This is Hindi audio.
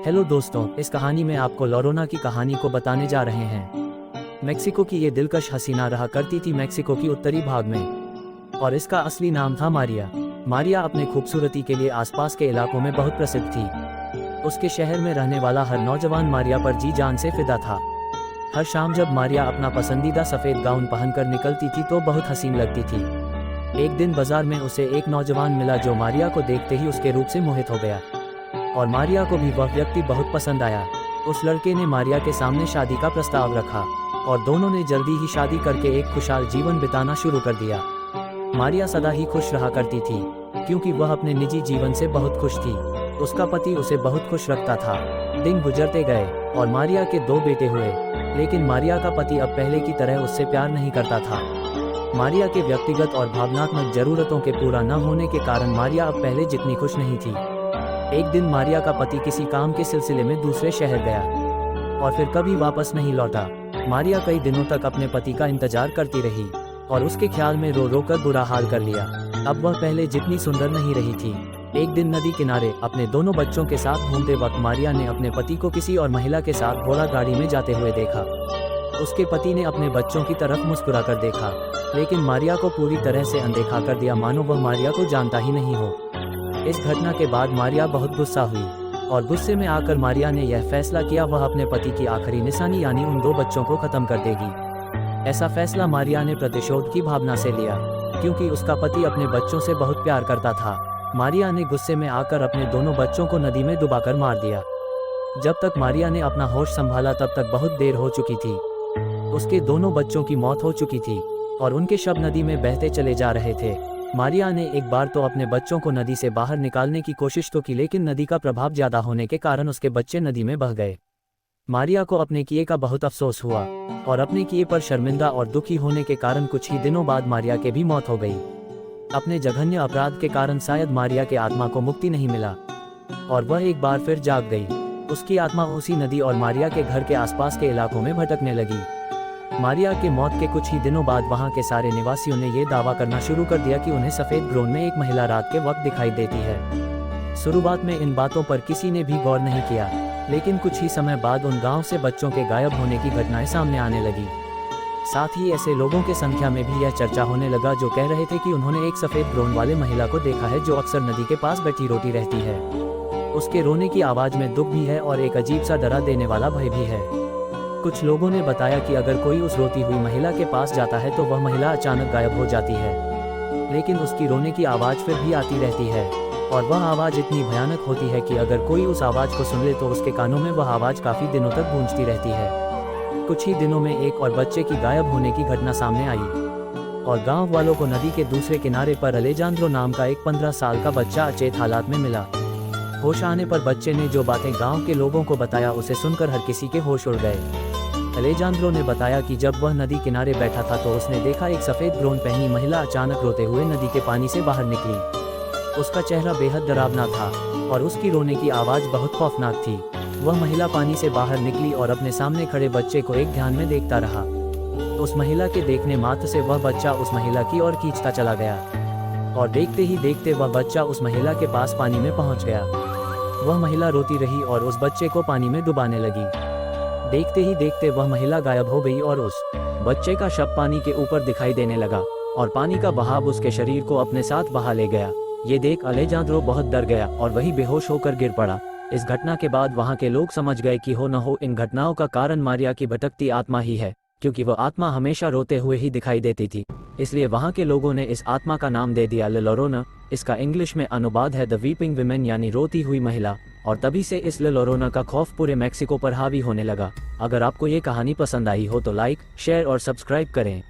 हेलो दोस्तों, इस कहानी में आपको लोरोना की कहानी को बताने जा रहे हैं। मेक्सिको की ये दिलकश हसीना रहा करती थी मेक्सिको की उत्तरी भाग में, और इसका असली नाम था मारिया। मारिया अपने खूबसूरती के लिए आसपास के इलाकों में बहुत प्रसिद्ध थी। उसके शहर में रहने वाला हर नौजवान मारिया पर जी जान से फिदा था। हर शाम जब मारिया अपना पसंदीदा सफ़ेद गाउन पहनकर निकलती थी तो बहुत हसीन लगती थी। एक दिन बाजार में उसे एक नौजवान मिला जो मारिया को देखते ही उसके रूप से मोहित हो गया, और मारिया को भी वह व्यक्ति बहुत पसंद आया। उस लड़के ने मारिया के सामने शादी का प्रस्ताव रखा, और दोनों ने जल्दी ही शादी करके एक खुशहाल जीवन बिताना शुरू कर दिया। मारिया सदा ही खुश रहा करती थी, क्योंकि वह अपने निजी जीवन से बहुत खुश थी। उसका पति उसे बहुत खुश रखता था। दिन गुजरते गए और मारिया के 2 बेटे हुए, लेकिन मारिया का पति अब पहले की तरह उससे प्यार नहीं करता था। मारिया के व्यक्तिगत और भावनात्मक जरूरतों के पूरा न होने के कारण मारिया अब पहले जितनी खुश नहीं थी। एक दिन मारिया का पति किसी काम के सिलसिले में दूसरे शहर गया और फिर कभी वापस नहीं लौटा। मारिया कई दिनों तक अपने पति का इंतजार करती रही और उसके ख्याल में रो रो कर बुरा हाल कर लिया। अब वह पहले जितनी सुंदर नहीं रही थी। एक दिन नदी किनारे अपने दोनों बच्चों के साथ घूमते वक्त मारिया ने अपने पति को किसी और महिला के साथ घोड़ा गाड़ी में जाते हुए देखा। उसके पति ने अपने बच्चों की तरफ मुस्कुरा कर देखा, लेकिन मारिया को पूरी तरह से अनदेखा कर दिया, मानो वह मारिया को जानता ही नहीं हो। इस घटना के बाद मारिया बहुत गुस्सा हुई, और गुस्से में आकर मारिया ने यह फैसला किया वह अपने पति की आखिरी निशानी यानी उन 2 बच्चों को खत्म कर देगी। ऐसा फैसला मारिया ने प्रतिशोध की भावना से लिया, क्योंकि उसका पति अपने बच्चों से बहुत प्यार करता था। मारिया ने गुस्से में आकर अपने दोनों बच्चों को नदी में डुबाकर मार दिया। जब तक मारिया ने अपना होश संभाला तब तक बहुत देर हो चुकी थी। उसके दोनों बच्चों की मौत हो चुकी थी और उनके शव नदी में बहते चले जा रहे थे। मारिया ने एक बार तो अपने बच्चों को नदी से बाहर निकालने की कोशिश तो की, लेकिन नदी का प्रभाव ज्यादा होने के कारण उसके बच्चे नदी में बह गए। मारिया को अपने किए का बहुत अफसोस हुआ, और अपने किए पर शर्मिंदा और दुखी होने के कारण कुछ ही दिनों बाद मारिया के भी मौत हो गई। अपने जघन्य अपराध के कारण शायद मारिया के आत्मा को मुक्ति नहीं मिला, और वह एक बार फिर जाग गई। उसकी आत्मा उसी नदी और मारिया के घर के आसपास के इलाकों में भटकने लगी। मारिया के मौत के कुछ ही दिनों बाद वहां के सारे निवासियों ने यह दावा करना शुरू कर दिया कि उन्हें सफेद ग्रोन में एक महिला रात के वक्त दिखाई देती है। शुरुआत में इन बातों पर किसी ने भी गौर नहीं किया, लेकिन कुछ ही समय बाद उन गांव से बच्चों के गायब होने की घटनाएं सामने आने लगी। साथ ही ऐसे लोगों के संख्या में भी यह चर्चा होने लगा जो कह रहे थे कि उन्होंने एक सफेद ग्रोन वाले महिला को देखा है जो अक्सर नदी के पास बैठी रोती रहती है। उसके रोने की आवाज में दुख भी है और एक अजीब सा डरा देने वाला भय भी है। कुछ लोगों ने बताया कि अगर कोई उस रोती हुई महिला के पास जाता है तो वह महिला अचानक गायब हो जाती है, लेकिन उसकी रोने की आवाज़ फिर भी आती रहती है, और वह आवाज़ इतनी भयानक होती है कि अगर कोई उस आवाज़ को सुन ले तो उसके कानों में वह आवाज़ काफ़ी दिनों तक गूंजती रहती है। कुछ ही दिनों में एक और बच्चे की गायब होने की घटना सामने आई, और गाँव वालों को नदी के दूसरे किनारे पर अलेजांद्रो नाम का एक 15 साल का बच्चा अचेत हालात में मिला। होश आने पर बच्चे ने जो बातें गांव के लोगों को बताया उसे सुनकर हर किसी के होश उड़ गए। अलेजांद्रो ने बताया कि जब वह नदी किनारे बैठा था तो उसने देखा एक सफ़ेद ग्रोन पहनी महिला अचानक रोते हुए नदी के पानी से बाहर निकली। उसका चेहरा बेहद डरावना था और उसकी रोने की आवाज़ बहुत खौफनाक थी। वह महिला पानी से बाहर निकली और अपने सामने खड़े बच्चे को एक ध्यान में देखता रहा। उस महिला के देखने मात्र से वह बच्चा उस महिला की ओर खींचता चला गया, और देखते ही देखते वह बच्चा उस महिला के पास पानी में पहुंच गया। वह महिला रोती रही और उस बच्चे को पानी में डुबाने लगी। देखते ही देखते वह महिला गायब हो गई और उस बच्चे का शव पानी के ऊपर दिखाई देने लगा, और पानी का बहाव उसके शरीर को अपने साथ बहा ले गया। ये देख अलेजांद्रो बहुत डर गया और वही बेहोश होकर गिर पड़ा। इस घटना के बाद वहां के लोग समझ गए कि हो न हो इन घटनाओं का कारण मारिया की भटकती आत्मा ही है, क्योंकि वह आत्मा हमेशा रोते हुए ही दिखाई देती थी। इसलिए वहां के लोगों ने इस आत्मा का नाम दे दिया ला लोरोना। इसका इंग्लिश में अनुवाद है द वीपिंग विमेन यानी रोती हुई महिला, और तभी से इस ला लोरोना का खौफ पूरे मेक्सिको पर हावी होने लगा। अगर आपको ये कहानी पसंद आई हो तो लाइक, शेयर और सब्सक्राइब करें।